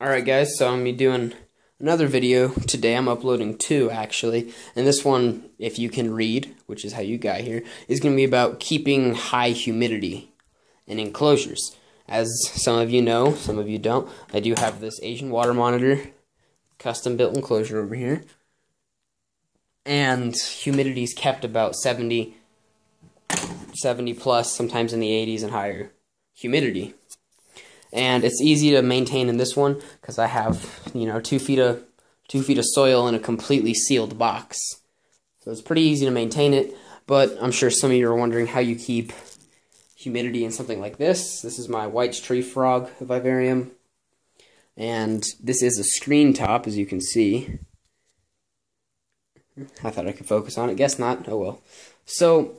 Alright guys, so I'm going to be doing another video today. I'm uploading two actually, and this one, if you can read, which is how you got here, is going to be about keeping high humidity in enclosures. As some of you know, some of you don't, I do have this Asian water monitor, custom built enclosure over here, and humidity is kept about 70 plus, sometimes in the 80s and higher humidity. And it's easy to maintain in this one because I have, 2 feet of soil in a completely sealed box. So it's pretty easy to maintain it, but I'm sure some of you are wondering how you keep humidity in something like this. This is my White's tree frog vivarium, and this is a screen top, as you can see. I thought I could focus on it, guess not, oh well. So,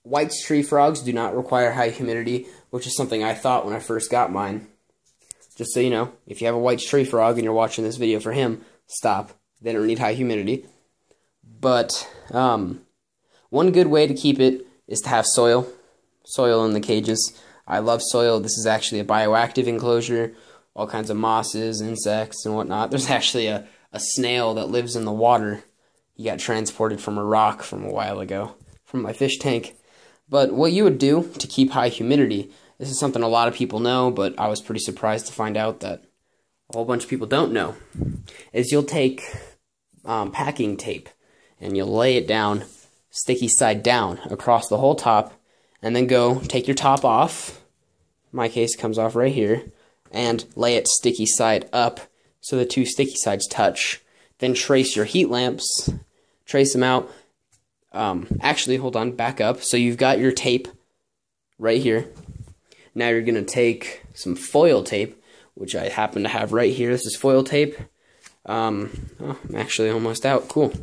White's tree frogs do not require high humidity, which is something I thought when I first got mine. Just so you know, if you have a White's tree frog and you're watching this video for him, stop. They don't need high humidity. But one good way to keep it is to have soil in the cages. I love soil. This is actually a bioactive enclosure, all kinds of mosses, insects, and whatnot. There's actually a snail that lives in the water. He got transported from a rock from a while ago, from my fish tank. But what you would do to keep high humidity, this is something a lot of people know, but I was pretty surprised to find out that a whole bunch of people don't know, is you'll take packing tape and you'll lay it down, sticky side down, across the whole top, and then go take your top off, in my case comes off right here, and lay it sticky side up so the two sticky sides touch. Then trace your heat lamps, trace them out. Actually, hold on, back up. So you've got your tape right here. Now you're going to take some foil tape, which I happen to have right here. This is foil tape. Oh, I'm actually almost out. Cool.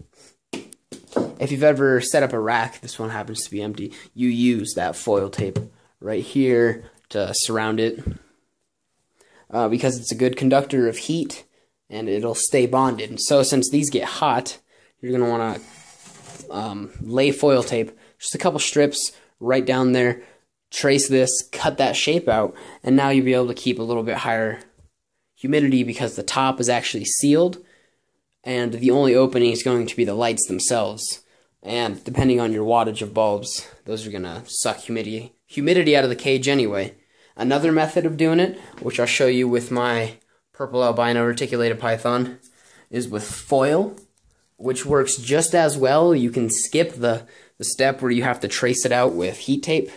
If you've ever set up a rack, this one happens to be empty, you use that foil tape right here to surround it because it's a good conductor of heat and it'll stay bonded. And so since these get hot, you're going to want to lay foil tape, just a couple strips right down there, trace this, cut that shape out, and now you'll be able to keep a little bit higher humidity because the top is actually sealed, and the only opening is going to be the lights themselves. And depending on your wattage of bulbs, those are going to suck humidity out of the cage anyway. Another method of doing it, which I'll show you with my purple albino reticulated python, is with foil, which works just as well. You can skip the step where you have to trace it out with heat tape.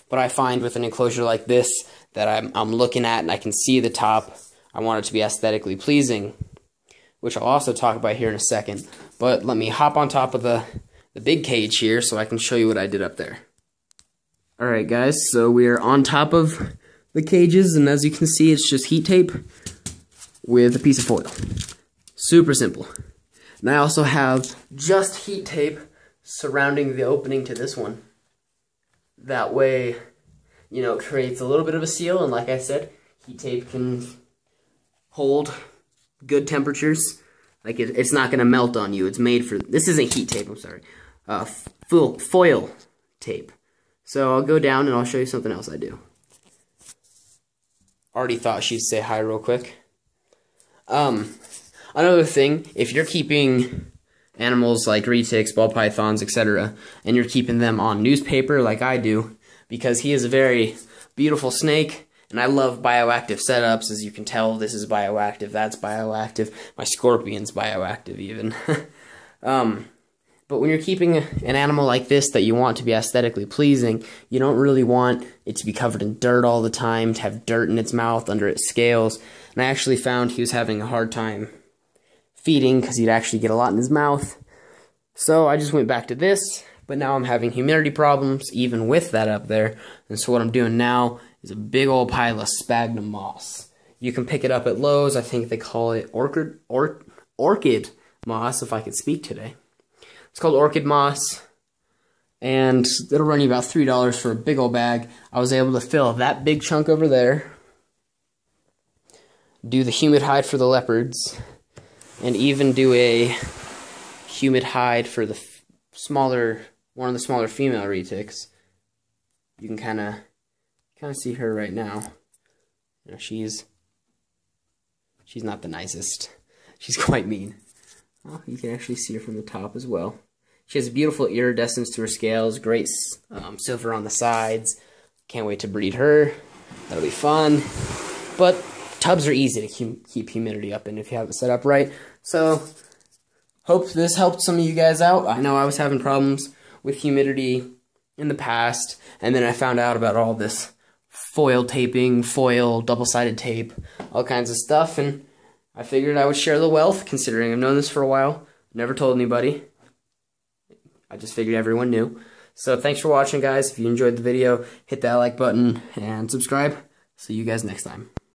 But I find with an enclosure like this that I'm looking at and I can see the top, I want it to be aesthetically pleasing, which I'll also talk about here in a second. But let me hop on top of the big cage here so I can show you what I did up there. Alright guys, so we're on top of the cages, and as you can see, it's just heat tape with a piece of foil. Super simple. And I also have just heat tape surrounding the opening to this one. That way, it creates a little bit of a seal, and like I said, heat tape can hold good temperatures. Like it's not going to melt on you. It's made for, this isn't heat tape, I'm sorry. Foil tape. So I'll go down and I'll show you something else I do. Already thought she'd say hi real quick. Another thing, if you're keeping animals like retics, ball pythons, etc., and you're keeping them on newspaper like I do, because he is a very beautiful snake, and I love bioactive setups. As you can tell, this is bioactive, that's bioactive, my scorpion's bioactive even. But when you're keeping an animal like this that you want to be aesthetically pleasing, you don't really want it to be covered in dirt all the time, to have dirt in its mouth, under its scales. And I actually found he was having a hard time feeding because he'd actually get a lot in his mouth. So I just went back to this, but now I'm having humidity problems even with that up there. And so what I'm doing now is a big old pile of sphagnum moss. You can pick it up at Lowe's. I think they call it orchid moss, if I could speak today. It's called orchid moss, and it'll run you about $3 for a big old bag. I was able to fill that big chunk over there, do the humid hide for the leopards, and even do a humid hide for the one of the smaller female retics. You can kind of see her right now. She's She's not the nicest. She's quite mean. Oh, you can actually see her from the top as well. She has beautiful iridescence to her scales, great silver on the sides. Can't wait to breed her. That'll be fun. But tubs are easy to keep humidity up in if you have it set up right. So, hope this helped some of you guys out. I know I was having problems with humidity in the past, and then I found out about all this foil taping, double-sided tape, all kinds of stuff, and I figured I would share the wealth, considering I've known this for a while. Never told anybody. I just figured everyone knew. So thanks for watching, guys. If you enjoyed the video, hit that like button and subscribe. See you guys next time.